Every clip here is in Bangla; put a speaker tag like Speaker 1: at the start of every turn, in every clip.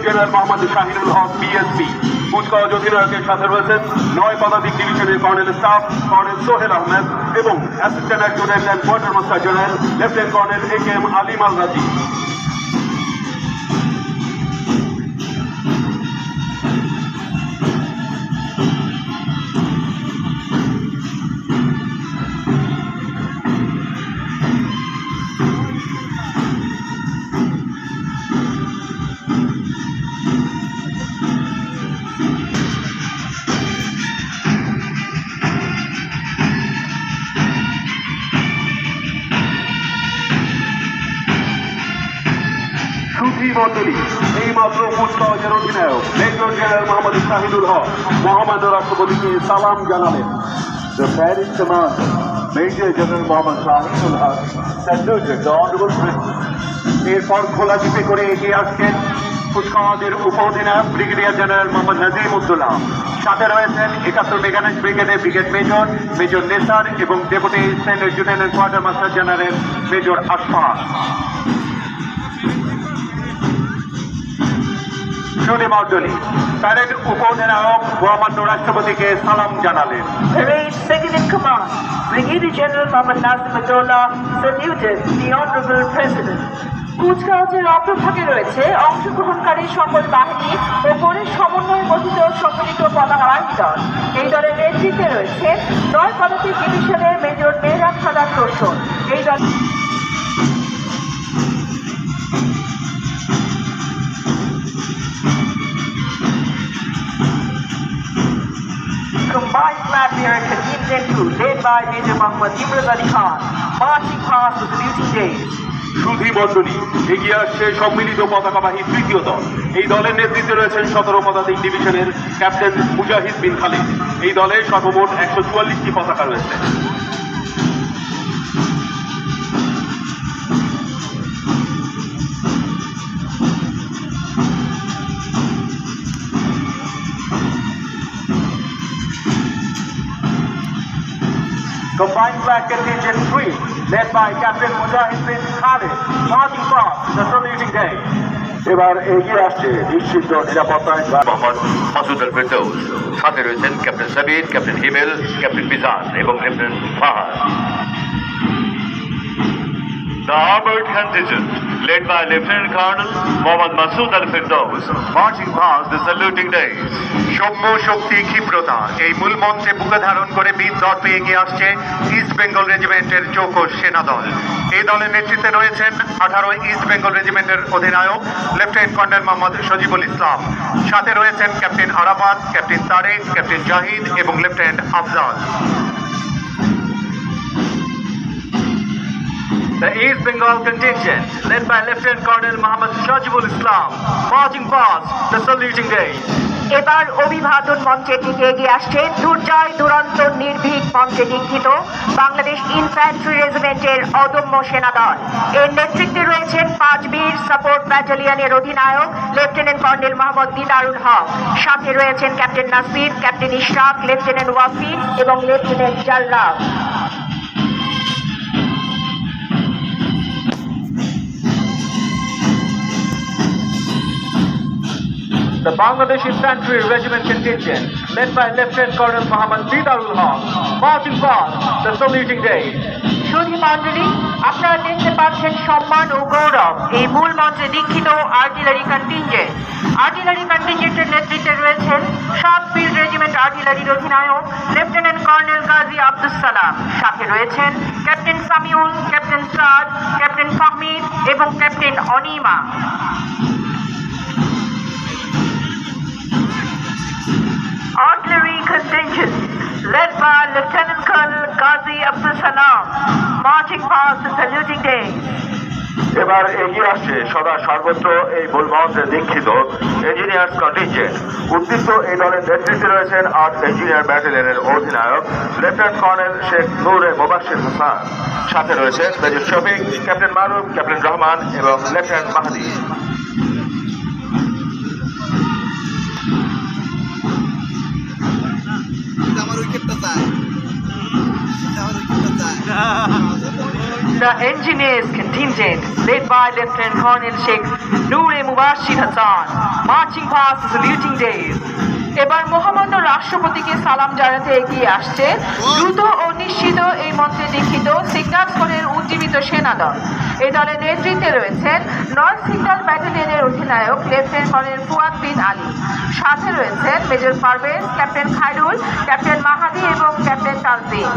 Speaker 1: General Mohammad Shahinul Haque BSP. কুচকাওয়াজ অধিনায়কের সাথে রয়েছেন ৯ পদাতিক ডিভিশনের colonel staff colonel Sohel Ahmed এবং assistant adjutant and quartermaster general lieutenant colonel AK Alim Al Razi. মন্ডলী, এই মাত্র কুচকাওয়াজের অধিনায়ক মেজর জেনারেল মোহাম্মদ শাহিনুল হক মহামান্য রাষ্ট্রপতিকে সালাম জানালেন।
Speaker 2: The parrot commander, Major General Mohammad Shahidul Haq, saluted the Honorable President.
Speaker 1: এরপর খোলা জিপে করে এগিয়ে আসছেন কুচকাওয়াজের উপ অধিনায়ক ব্রিগেডিয়ার জেনারেল মোহাম্মদ নাজিমউদ্দৌলা। সাথে রয়েছেন ৭১ মেকানিক্স ব্রিগেডের ব্রিগেড মেজর মেজর নেসার এবং deputy assistant adjutant and quartermaster general major Ashfaq. শুনি মন্ডলী, প্যারেড উপ অধিনায়ক মহামান্য রাষ্ট্রপতিকে সালাম জানালেন।
Speaker 3: Parade second in command, Brigadier General Mohammad Nazimuddollah saluted the Honorable President. কুচকাওয়াজের অগ্রভাগে রয়েছে অংশগ্রহণকারী সকল বাহিনী ও পরের সমন্বয়ে গঠিত সম্মিলিত পতাকাবাহী দল। এই দলের নেতৃত্বে রয়েছে ৯ পদাতিক ডিভিশনের মেজর মেহরাব সাদাত রোশন। এই দল Combined Flag Bearer Contingent 2, led by Major Mohammad Imran Ali Khan, marching past the saluting days.
Speaker 1: সুধী মন্ডলী, এগিয়ে আসছে সম্মিলিত পতাকাবাহী তৃতীয় দল। এই দলের নেতৃত্বে রয়েছেন ১৭ পদাতিক ডিভিশনের ক্যাপ্টেন মুজাহিদ বিন খালিদ। এই দলে সর্বমোট ১৪৪টি পতাকা রয়েছে। Combined Flag Contingent 3, led by Captain Mujahid bin Khalid, marching past the saluting day.
Speaker 2: এবার এগিয়ে আসছে নিশ্চিত নিরাপত্তায়
Speaker 4: মোহাম্মদ মাসুদ আল ফেরদৌস। সাথে রয়েছেন ক্যাপ্টেন সাবির, ক্যাপ্টেন হিমেল, ক্যাপ্টেন মিজান এবং lieutenant Fahad. The armored contingent, led by Lieutenant Colonel Mohammad Masood al-Firdaus, marching past the saluting days. সৌম্য শক্তি ক্ষিপ্রতা এই মূল মন্ত্রে বুকে ধারণ করে বীর দর্পে এগিয়ে আসছে ইস্ট বেঙ্গল রেজিমেন্টের চৌকস সেনা দল। এই দলের নেতৃত্বে রয়েছেন 18 ইস্ট বেঙ্গল রেজিমেন্টের অধিনায়ক লেফটেন্যান্ট কর্নেল মোহাম্মদ সজিবুল ইসলাম। সাথে রয়েছেন captain Arafat, captain Tareq, captain Zahid এবং lieutenant Afzal. The East Bengal contingent, led by Lieutenant Colonel Mohammad Shajibul Islam, marching past the saluting days.
Speaker 3: এবার অভিবাদন মঞ্চের দিকে এগিয়ে আসছে দুর্জয় দুরন্ত নির্ভীক মঞ্চে দীক্ষিত বাংলাদেশ ইনফ্যান্ট্রি রেজিমেন্টের অদম্য সেনা দল। এর নেতৃত্বে রয়েছেন 5 বীর সাপোর্ট ব্যাটালিয়নের অধিনায়ক লেফটেন্যান্ট কর্নেল মোহাম্মদ দিদারুল হক। সাথে রয়েছেন captain Nasir, captain Ishraq, lieutenant Wafi এবং lieutenant Jallab.
Speaker 1: The Bangladesh Infantry Regiment contingent, led by Lieutenant Colonel Mohammad Didarul Haq, marching past the saluting day.
Speaker 3: সুধী মন্ডলী, আপনারা দেখতে পাচ্ছেন সম্মান ও গৌরব এই মূল মঞ্চে দীক্ষিত আর্টিলারি কন্টিনজেন্ট। আর্টিলারি কন্টিনজেন্টের নেতৃত্বে রয়েছেন 7 ফিল্ড রেজিমেন্ট আর্টিলারির অধিনায়ক লেফটেন্যান্ট কর্নেল গাজী আব্দুস সালাম। সাথে রয়েছেন ক্যাপ্টেন সামিউল, ক্যাপ্টেন সাদ, ক্যাপ্টেন ফাহমিদ এবং captain Anima. Artillery contingent, led by Lieutenant Colonel Ghazi Abdul Salam, marching past the saluting day.
Speaker 4: এবার এগিয়ে আসছে সদা সর্বত্র এই মূল মঞ্চে দীক্ষিত ইঞ্জিনিয়ার্স কন্টিনজেন্ট। উদ্দীপ্ত এই দলের নেতৃত্বে রয়েছেন 8 ইঞ্জিনিয়ার ব্যাটালিয়নের অধিনায়ক লেফটেন্যান্ট কর্নেল শেখ নূরে মোবাশ্শির হাসান। সাথে রয়েছেন major Shafiq, captain Maruf, captain Rahman এবং lieutenant Mahadi.
Speaker 5: the Engineers Contingent, led by Lieutenant Colonel Sheikh Noor Mubashir Hassan, marching past the saluting days. এবার মহামান্য রাষ্ট্রপতিকে সালাম জানাতে এগিয়ে আসছে দ্রুত ও নিশ্চিত এই মন্ত্রে দীক্ষিত সিগন্যাল কোরের উজ্জীবিত সেনাদল। এই দলের নেতৃত্বে রয়েছেন নর্থ সিগন্যাল ব্যাটালিয়নের অধিনায়ক লেফটেন্যান্ট কর্নেল ফুয়াদ বিন আলী, সাথে রয়েছেন major Parvez, captain Khairul, captain Mahadi এবং captain Tanzim.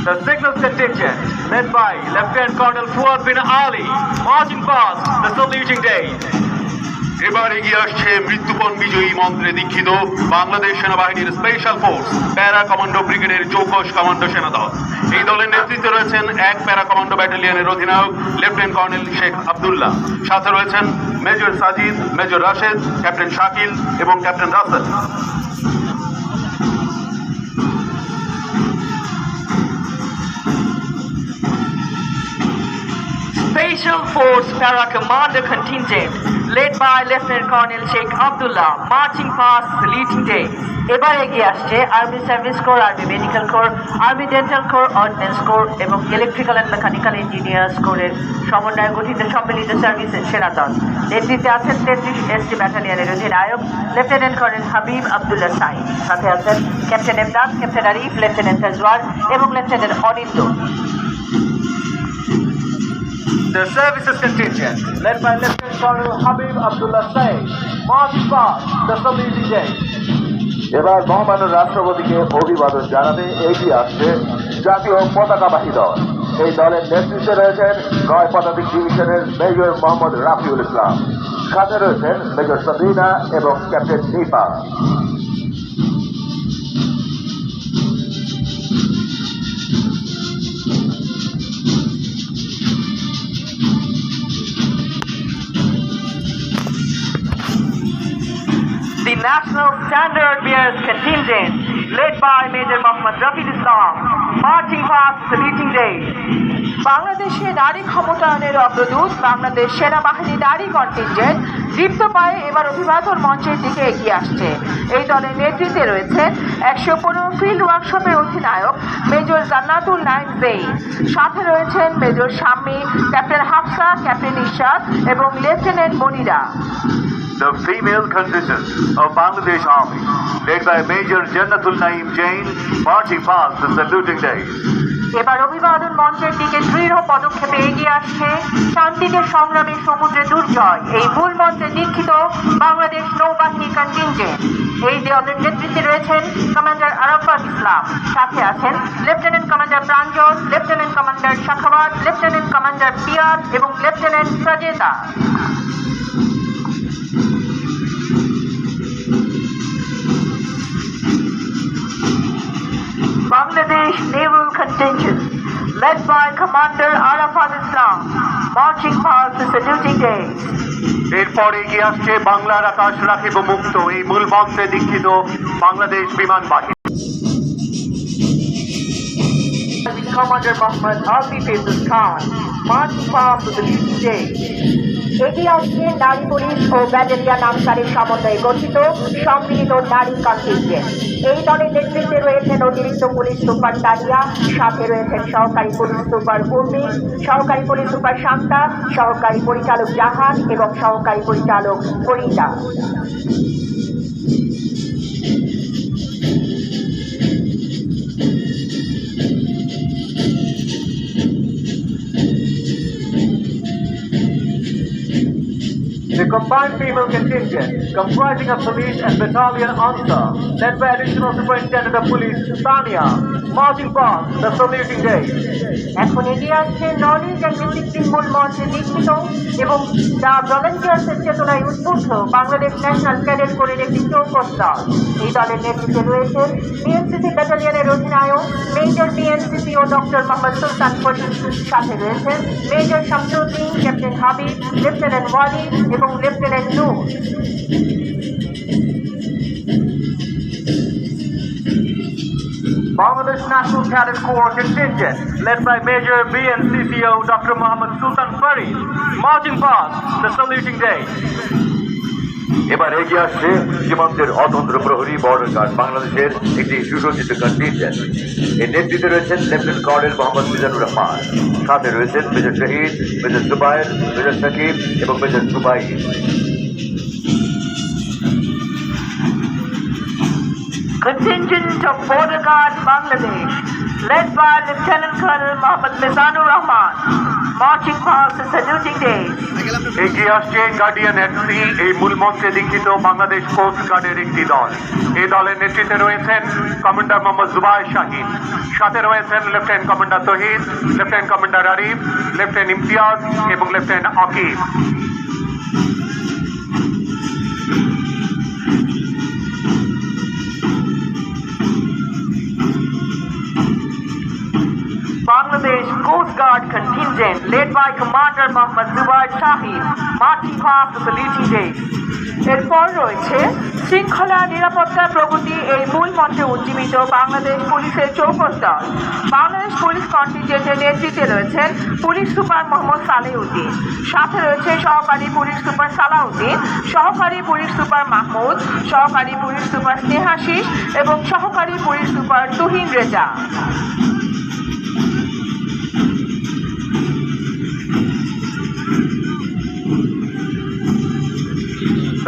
Speaker 4: The Signals Contingent, led by Lieutenant Colonel Fuad bin Ali, marching past the saluting days. এবার এগিয়ে আসছে মৃত্যুপণ বিজয়ী মন্ত্রে দীক্ষিত বাংলাদেশ সেনাবাহিনীর স্পেশাল ফোর্স প্যারা কমান্ডো ব্রিগেডের চৌকস কমান্ডো সেনাদল। এই দলের নেতৃত্বে রয়েছেন এক প্যারা কমান্ডো ব্যাটালিয়নের অধিনায়ক লেফটেন্যান্ট কর্নেল শেখ আব্দুল্লাহ, সাথে রয়েছেন major Sajid, major Rashed, captain Shakil এবং captain Rasel.
Speaker 5: Special Force Para Commander Contingent, led by Lieutenant Colonel Sheikh Abdullah, marching past saluting day.
Speaker 3: এবার এগিয়ে আসছে army service core, army medical core, army dental core, ordinance core এবং ইলেকট্রিক্যাল অ্যান্ড মেকানিক্যাল ইঞ্জিনিয়ার্স কোরের সমন্বয়ে গঠিত সম্মিলিত সার্ভিসের সেনাদল। নেতৃত্বে আছেন 33 এসটি ব্যাটালিয়নের অধিনায়ক লেফটেন্যান্ট কর্নেল হাবিব আবদুল্লাহ সাইন, সাথে আছেন captain Emdad, captain Arif, lieutenant Tazwar এবং lieutenant Anindo.
Speaker 4: The Services Contingent, led by Lieutenant Colonel Habib Abdullah Said, marched past the saluting day.
Speaker 2: এবার মহামান্য রাষ্ট্রপতিকে অভিবাদন জানাতে এগিয়ে আসছে জাতীয় পতাকাবাহী দল। এই দলের নেতৃত্বে রয়েছেন নয় পদাতিক ডিভিশনের মেজর মোহাম্মদ রাফিউল ইসলাম, সাথে রয়েছেন মেজর সাবিনা এবং captain Nipa.
Speaker 5: The National Standard Bearers Contingent, led by Major Mohammad Rafiul Islam, marching past the saluting day. বাংলাদেশে নারী ক্ষমতায়নের অগ্রদূত বাংলাদেশ সেনাবাহিনী নারী কন্টিনজেন্ট দীপ্ত পায়ে এবার অভিবাদন মঞ্চের দিকে এগিয়ে আসছে। এই দলের নেতৃত্বে রয়েছেন 115 ফিল্ড ওয়ার্কশপের অধিনায়ক মেজর জান্নাতুল নাইম জেইন, সাথে রয়েছেন major Shammi, captain Hafsa, captain Ishad এবং lieutenant Monira.
Speaker 4: The female contingent of Bangladesh Army, led by Major Jannatul Naim Jain, marching past the saluting days.
Speaker 3: এবার অভিবাদন মঞ্চের দিকে দৃঢ় পদক্ষেপে এগিয়ে আসছে শান্তিতে সংগ্রামে সমুদ্রে দুর্জয় এই মূল মঞ্চে দীক্ষিত বাংলাদেশ নৌবাহিনী কন্টিনজেন্ট। এই দলের নেতৃত্বে রয়েছেন কমান্ডার আরাফাত ইসলাম, সাথে আছেন lieutenant commander Pranjal, lieutenant commander Shakhawat, lieutenant commander Piyad এবং lieutenant Sajeda. Bangladesh Naval Contingent, led by Commander Arafat Islam, marching past the saluting days.
Speaker 1: এরপর এগিয়ে আসছে বাংলার আকাশ রাখিব মুক্ত এই মূল মন্ত্রে দীক্ষিত বাংলাদেশ বিমান বাহিনী।
Speaker 5: Commander Mohammad Asif Khan, marching past the saluting day.
Speaker 3: এগিয়ে আসছে নারী পুলিশ ও ব্যাটালিয়ন আনসারের সমন্বয়ে গঠিত সম্মিলিত নারী কন্টিনজেন্ট। এই দলের নেতৃত্বে রয়েছেন অতিরিক্ত পুলিশ সুপার তালিয়া, সাথে রয়েছেন সহকারী পুলিশ সুপার উর্মি, সহকারী পুলিশ সুপার শান্তা, সহকারী পরিচালক জাহান এবং সহকারী পরিচালক Farida.
Speaker 4: The combined female contingent, comprising of police and battalion answer, led by Additional Superintendent of Police Tania, marching past the saluting day.
Speaker 3: এখন এগিয়ে আসছে নলেজ অ্যান্ড ডিসিপ্লিন মূল মঞ্চে দীক্ষিত এবং যা ভলান্টিয়ার্সের চেতনায় উদ্বুদ্ধ বাংলাদেশ ন্যাশনাল ক্যাডেট কোরের একটি চৌকস দল। এই দলের নেতৃত্বে রয়েছেন বিএনসিসি ব্যাটালিয়নের অধিনায়ক মেজর বিএনসিসি ও ডক্টর মোহাম্মদ সুলতান ফরিদ, সাথে রয়েছেন major Shamsuddin, captain Habib, lieutenant Wali এবং lieutenant Noor.
Speaker 4: Bangladesh National Cadet Corps contingent, led by Major BNCCO Dr. Mohammad Sultan Farid, marching past the saluting day.
Speaker 2: এবার এগিয়ে আসছে সীমান্তের অতন্ত্র প্রহরী বর্ডার গার্ড বাংলাদেশের একটি সুসজ্জিত কন্টিনজেন্ট। এর নেতৃত্বে রয়েছেন লেফটেন্যান্ট কর্নেল মোহাম্মদ মিজানুর রহমান, সাথে রয়েছেন মেজর শহীদ, মেজর জুবায়ের, মেজর সাকিব এবং major Jubai.
Speaker 5: Contingent of Border Guard Bangladesh, led by Lieutenant Colonel Mohammad Mizanur Rahman, marching past the saluting days.
Speaker 1: এগিয়ে আসছে গার্ডিয়ান এট সি এই মূল মঞ্চে দীক্ষিত বাংলাদেশ কোস্ট গার্ডের একটি দল। এই দলের নেতৃত্বে রয়েছেন কমান্ডার মোহাম্মদ জুবায়ের শাহিন, সাথে রয়েছেন lieutenant commander Tohid, lieutenant commander Arif, lieutenant Imtiaz এবং lieutenant Akib.
Speaker 5: Bangladesh Coast Guard contingent led by Commander Mohammad Zubair Shahid marching past the saluting days. এরপর রয়েছে শৃঙ্খলা নিরাপত্তা প্রগতি এই মূল মঞ্চে উজ্জীবিত বাংলাদেশ পুলিশের চৌকস দল। বাংলাদেশ পুলিশ কন্টিনজেন্টের নেতৃত্বে রয়েছেন পুলিশ সুপার মোহাম্মদ সালেউদ্দিন, সাথে রয়েছে সহকারী পুলিশ সুপার সালাউদ্দিন, সহকারী পুলিশ সুপার মাহমুদ, সহকারী পুলিশ সুপার স্নেহাশিস এবং সহকারী police super Tuhin Reza.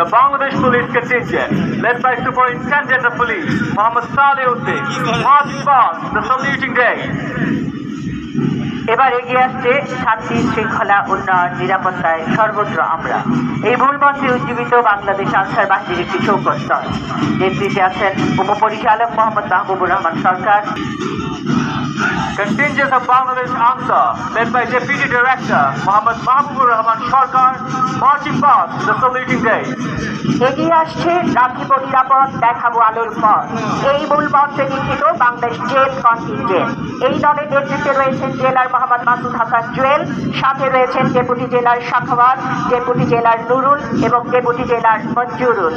Speaker 1: The Bangladesh Police Contingent, led by Superintendent of Police Mohammad Saleh-Uddin, marching past the saluting day.
Speaker 3: এবার এগিয়ে আসছে শান্তি শৃঙ্খলা উন্নয়ন নিরাপত্তায় সর্বত্র আমরা এই মূল মঞ্চে উজ্জীবিত বাংলাদেশ আনসার বাহিনীর একটি চৌকস দল। নেতৃত্বে আছেন উপপরিচালক মোহাম্মদ মাহবুবুর রহমান সরকার।
Speaker 1: Contingent of Bangladesh Ansar, led by Deputy Director Mohammad Mahbubur Rahman Sarkar, marching past the saluting day.
Speaker 3: এগিয়ে আসছে রাখিব নিরাপদ দেখাবো আলোর পথ এই মূল মঞ্চে দীক্ষিত বাংলাদেশ জেল কন্টিনজেন্ট। এই দলের নেতৃত্বে রয়েছেন জেলার মোহাম্মদ মাসুদ হাসান জুয়েল, সাথে রয়েছেন ডেপুটি জেলার শাখাওয়াত, ডেপুটি জেলার নুরুল এবং ডেপুটি জেলার Manjurul.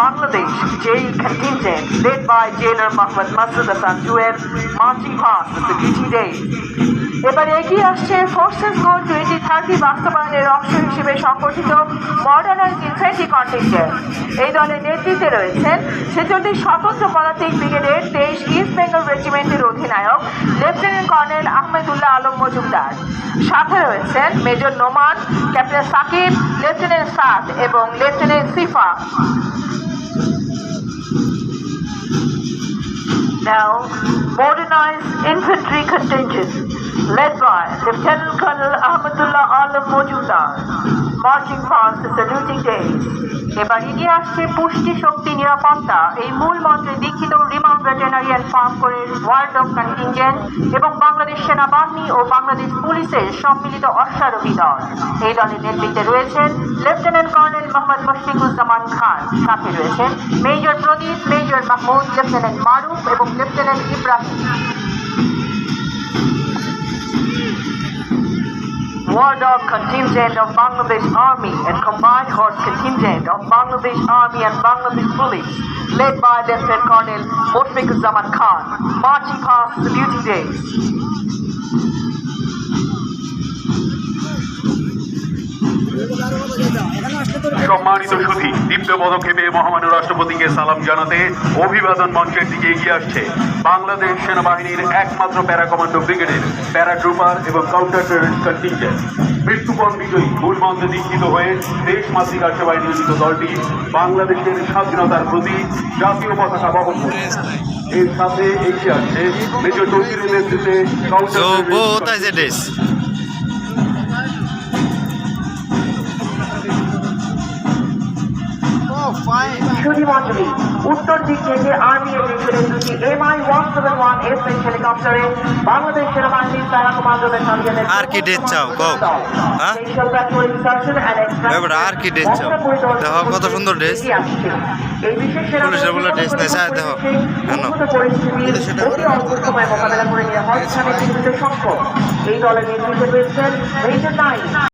Speaker 5: Bangladesh Jail Contingent, led by Jailer Mohammad Masood Hassan Juel, marching past the saluting days.
Speaker 3: এবার এগিয়ে আসছে ফোর্সেস গোল 2030 বাস্তবায়নের অংশ হিসেবে সংগঠিত মডার্নাইজ ইনফ্যান্ট্রি কন্টিনজেন্ট। এই দলের নেতৃত্বে রয়েছেন 46 স্বতন্ত্র পদাতিক ব্রিগেডের 23 ইস্ট বেঙ্গল রেজিমেন্টের অধিনায়ক লেফটেন্যান্ট কর্নেল আহমেদুল্লাহ আলম মজুমদার, সাথে রয়েছেন major Noman, captain Sakib, lieutenant Saad এবং লেফটেন্যান্ট সিফা।
Speaker 5: Now, modernized infantry contingent, led by Lieutenant Colonel Ahmadullah Alam Mojumdar, marching past the saluting days.
Speaker 3: এবার এগিয়ে আসছে পুষ্টি শক্তি নিরাপত্তা এই মূল মঞ্চে দীক্ষিত রিমাউন্ট ভেটেরিনারি অ্যান্ড ফার্ম কোরের ওয়ার্ড অফ কন্টিনজেন্ট এবং বাংলাদেশ সেনাবাহিনী ও বাংলাদেশ পুলিশের সম্মিলিত অশ্বারোহী দল। এই দলের নেতৃত্বে রয়েছেন লেফটেন্যান্ট কর্নেল মোহাম্মদ মুশফিকুজ্জামান খান, সাথে রয়েছেন মেজর প্রদীপ, মেজর মাহমুদ, লেফটেন্যান্ট মারুফ এবং lieutenant Ibrahim.
Speaker 5: War Dog Contingent of Bangladesh Army and Combined Horse Contingent of Bangladesh Army and Bangladesh Police, led by Lieutenant Colonel Mushfiquzzman Khan, marching past the saluting days.
Speaker 1: সম্মানিত সুধী, দীপ্ত পদক্ষেপে মহামান্য রাষ্ট্রপতিকে সালাম জানাতে অভিবাদন মঞ্চের দিকে এগিয়ে আসছে বাংলাদেশ সেনাবাহিনীর একমাত্র প্যারা কমান্ডো ব্রিগেডের প্যারাট্রুপার এবং কাউন্টার টেররিস্ট কন্টিনজেন্ট। মৃত্যুপণ বিজয়ী মূল মঞ্চে দীক্ষিত হয়ে দেশ মাতৃকার সেবায় নিয়োজিত দলটি বাংলাদেশের স্বাধীনতার প্রতি জাতীয় পতাকা বহন করে। এর সাথে এগিয়ে আসছে মেজর তৌকিরের নেতৃত্বে কাউন্টার
Speaker 3: সুধীমণ্ডলী, উত্তর দিক থেকে আর্মি এভিয়েশনের দুটি MI-171 এস হেলিকপ্টারে বাংলাদেশ সেনাবাহিনীর প্যারা কমান্ডোদের সঙ্গে
Speaker 6: আর কি ডেট চাও কও? হ্যাঁ এবার আর কি ডেট চাও? দেখো কত সুন্দর ড্রেস,
Speaker 3: এই বিশেষ
Speaker 6: পুলিশের বলে ড্রেস নেই স্যার, দেখো কেন
Speaker 3: পরিস্থিতির অতি অল্প সময় মোকাবেলা করে নেওয়া হয় সক্ষম। এই দলের নেতৃত্বে রয়েছেন মেজর নাইন